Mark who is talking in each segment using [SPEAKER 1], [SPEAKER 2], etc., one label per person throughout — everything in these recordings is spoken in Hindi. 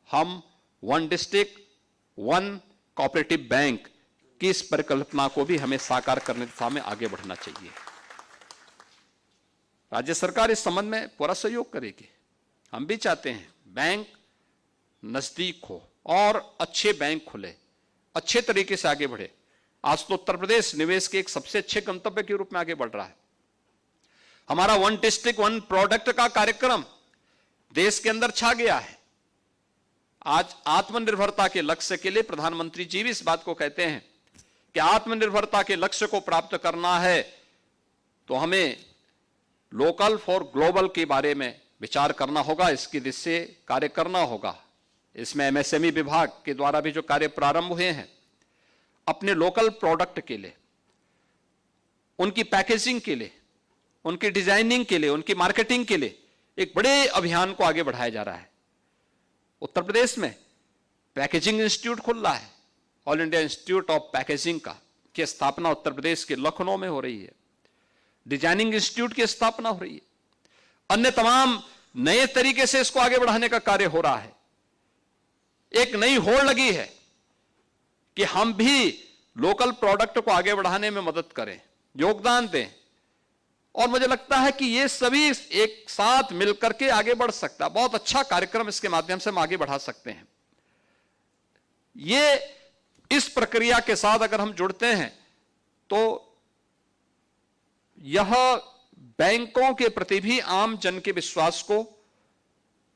[SPEAKER 1] हम one district one cooperative bank की इस परिकल्पना को भी हमें साकार करने की दिशा में आगे बढ़ना चाहिए। राज्य सरकार इस संबंध में पूरा सहयोग करेगी। हम भी चाहते हैं बैंक नजदीक हो और अच्छे बैंक खुले, अच्छे तरीके से आगे बढ़े। आज तो उत्तर प्रदेश निवेश के एक सबसे अच्छे गंतव्य के रूप में आगे बढ़ रहा है। हमारा वन डिस्ट्रिक्ट वन प्रोडक्ट का कार्यक्रम देश के अंदर छा गया है। आज आत्मनिर्भरता के लक्ष्य के लिए प्रधानमंत्री जी भी इस बात को कहते हैं कि आत्मनिर्भरता के लक्ष्य को प्राप्त करना है तो हमें लोकल फॉर ग्लोबल के बारे में विचार करना होगा, इसकी दिशा से कार्य करना होगा। इसमें एमएसएमई विभाग के द्वारा भी जो कार्य प्रारंभ हुए हैं, अपने लोकल प्रोडक्ट के लिए, उनकी पैकेजिंग के लिए, उनकी डिजाइनिंग के लिए, उनकी मार्केटिंग के लिए एक बड़े अभियान को आगे बढ़ाया जा रहा है। उत्तर प्रदेश में पैकेजिंग इंस्टीट्यूट खुल रहा है, all India institute of packaging का की स्थापना उत्तर प्रदेश के लखनऊ में हो रही है। डिजाइनिंग इंस्टीट्यूट की स्थापना हो रही है। अन्य तमाम नए तरीके से इसको आगे बढ़ाने का कार्य हो रहा है। एक नई होड़ लगी है कि हम भी लोकल प्रोडक्ट को आगे बढ़ाने में मदद करें, योगदान दें। और मुझे लगता है कि ये सभी एक साथ मिलकर के आगे बढ़ सकता है। बहुत अच्छा कार्यक्रम इसके माध्यम से हम आगे बढ़ा सकते हैं। ये इस प्रक्रिया के साथ अगर हम जुड़ते हैं तो यह बैंकों के प्रति भी आम जन के विश्वास को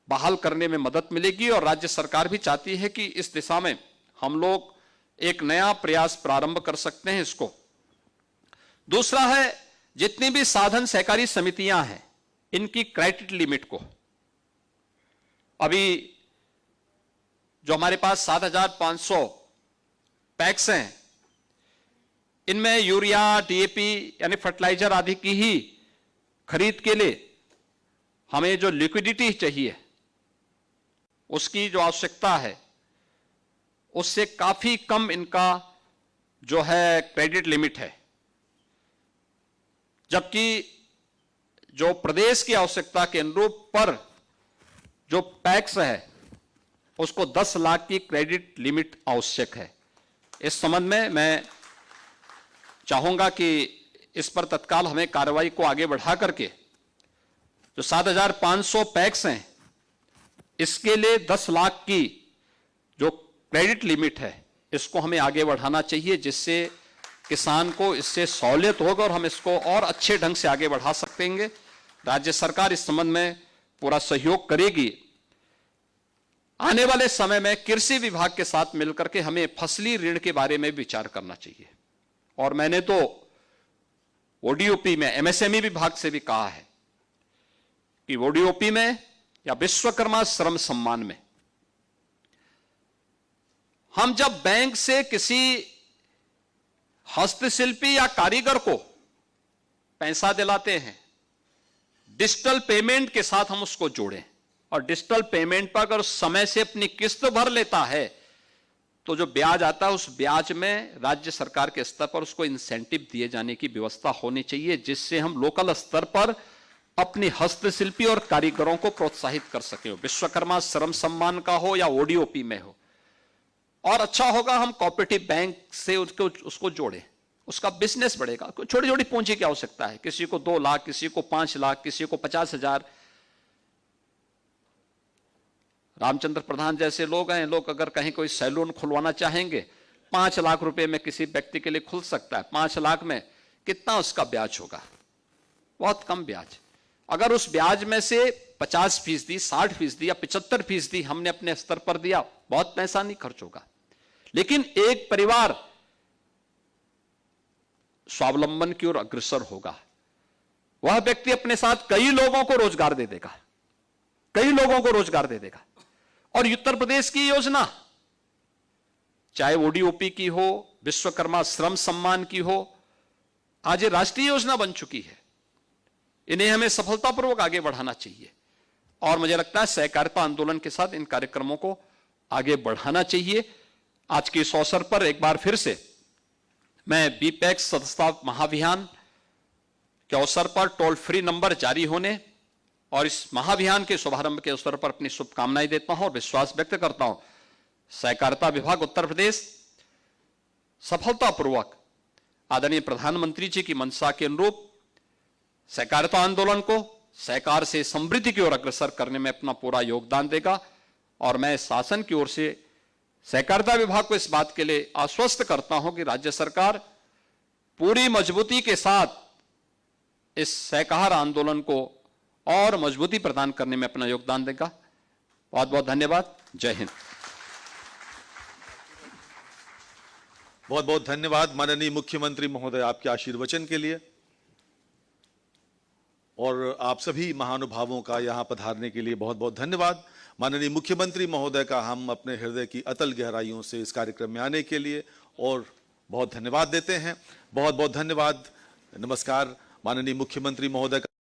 [SPEAKER 1] बहाल करने में मदद मिलेगी और राज्य सरकार भी चाहती है कि इस दिशा में हम लोग एक नया प्रयास प्रारंभ कर सकते हैं इसको। दूसरा है, जितनी भी साधन सहकारी समितियां हैं, इनकी क्रेडिट लिमिट को, अभी जो हमारे पास 7,500 पैक्स हैं, इनमें यूरिया, डीएपी यानी फर्टिलाइजर आदि की ही खरीद के लिए हमें जो लिक्विडिटी चाहिए, उसकी जो आवश्यकता है, उससे काफी कम इनका जो है क्रेडिट लिमिट है। जबकि जो प्रदेश की आवश्यकता के अनुरूप पर जो पैक्स है, उसको 10 लाख की क्रेडिट लिमिट आवश्यक है। इस संबंध में मैं चाहूंगा कि इस पर तत्काल हमें कार्रवाई को आगे बढ़ा करके जो 7,500 पैक्स हैं, इसके लिए 10 लाख की जो क्रेडिट लिमिट है, इसको हमें आगे बढ़ाना चाहिए, जिससे किसान को इससे सहूलियत होगा और हम इसको और अच्छे ढंग से आगे बढ़ा सकेंगे। राज्य सरकार इस संबंध में पूरा सहयोग करेगी। आने वाले समय में कृषि विभाग के साथ मिलकर के हमें फसली ऋण के बारे में विचार करना चाहिए। और मैंने तो ओडीओपी में एमएसएमई विभाग से भी कहा है कि ओडीओपी में या विश्वकर्मा श्रम सम्मान में हम जब बैंक से किसी हस्तशिल्पी या कारीगर को पैसा दिलाते हैं, डिजिटल पेमेंट के साथ हम उसको जोड़ें और डिजिटल पेमेंट पर अगर समय से अपनी किस्त भर लेता है तो जो ब्याज आता है, उस ब्याज में राज्य सरकार के स्तर पर उसको इंसेंटिव दिए जाने की व्यवस्था होनी चाहिए, जिससे हम लोकल स्तर पर अपनी हस्तशिल्पी और कारीगरों को प्रोत्साहित कर सके। विश्वकर्मा श्रम सम्मान का हो या ओडीओपी में हो। और अच्छा होगा हम कोऑपरेटिव बैंक से उसको जोड़े, उसका बिजनेस बढ़ेगा। छोटी छोटी पूंजी की आवश्यकता है, किसी को 2 लाख, किसी को 5 लाख, किसी को 50,000। रामचंद्र प्रधान जैसे लोग हैं, लोग अगर कहीं कोई सैलून खुलवाना चाहेंगे, 5 लाख रुपए में किसी व्यक्ति के लिए खुल सकता है। 5 लाख में कितना उसका ब्याज होगा? बहुत कम ब्याज। अगर उस ब्याज में से 50%, 60% या 75% हमने अपने स्तर पर दिया, बहुत पैसा नहीं खर्च होगा। लेकिन एक परिवार स्वावलंबन की ओर अग्रसर होगा। वह व्यक्ति अपने साथ कई लोगों को रोजगार दे देगा, कई लोगों को रोजगार दे देगा। और उत्तर प्रदेश की योजना, चाहे ओडीओपी की हो, विश्वकर्मा श्रम सम्मान की हो, आज ये राष्ट्रीय योजना बन चुकी है। इन्हें हमें सफलतापूर्वक आगे बढ़ाना चाहिए और मुझे लगता है सहकारिता आंदोलन के साथ इन कार्यक्रमों को आगे बढ़ाना चाहिए। आज के इस अवसर पर एक बार फिर से मैं बीपैक्स सदस्यता महाअभियान के अवसर पर टोल फ्री नंबर जारी होने और इस महाअभियान के शुभारंभ के अवसर पर अपनी शुभकामनाएं देता हूं और विश्वास व्यक्त करता हूं सहकारिता विभाग उत्तर प्रदेश सफलतापूर्वक आदरणीय प्रधानमंत्री जी की मंशा के अनुरूप सहकारिता आंदोलन को सहकार से समृद्धि की ओर अग्रसर करने में अपना पूरा योगदान देगा। और मैं शासन की ओर से सहकारिता विभाग को इस बात के लिए आश्वस्त करता हूं कि राज्य सरकार पूरी मजबूती के साथ इस सहकार आंदोलन को और मजबूती प्रदान करने में अपना योगदान देगा। बहुत बहुत धन्यवाद। जय हिंद।
[SPEAKER 2] बहुत बहुत धन्यवाद माननीय मुख्यमंत्री महोदय आपके आशीर्वचन के लिए और आप सभी महानुभावों का यहां पधारने के लिए बहुत बहुत धन्यवाद। माननीय मुख्यमंत्री महोदय का हम अपने हृदय की अतल गहराइयों से इस कार्यक्रम में आने के लिए और बहुत धन्यवाद देते हैं। बहुत बहुत धन्यवाद। नमस्कार। माननीय मुख्यमंत्री महोदय का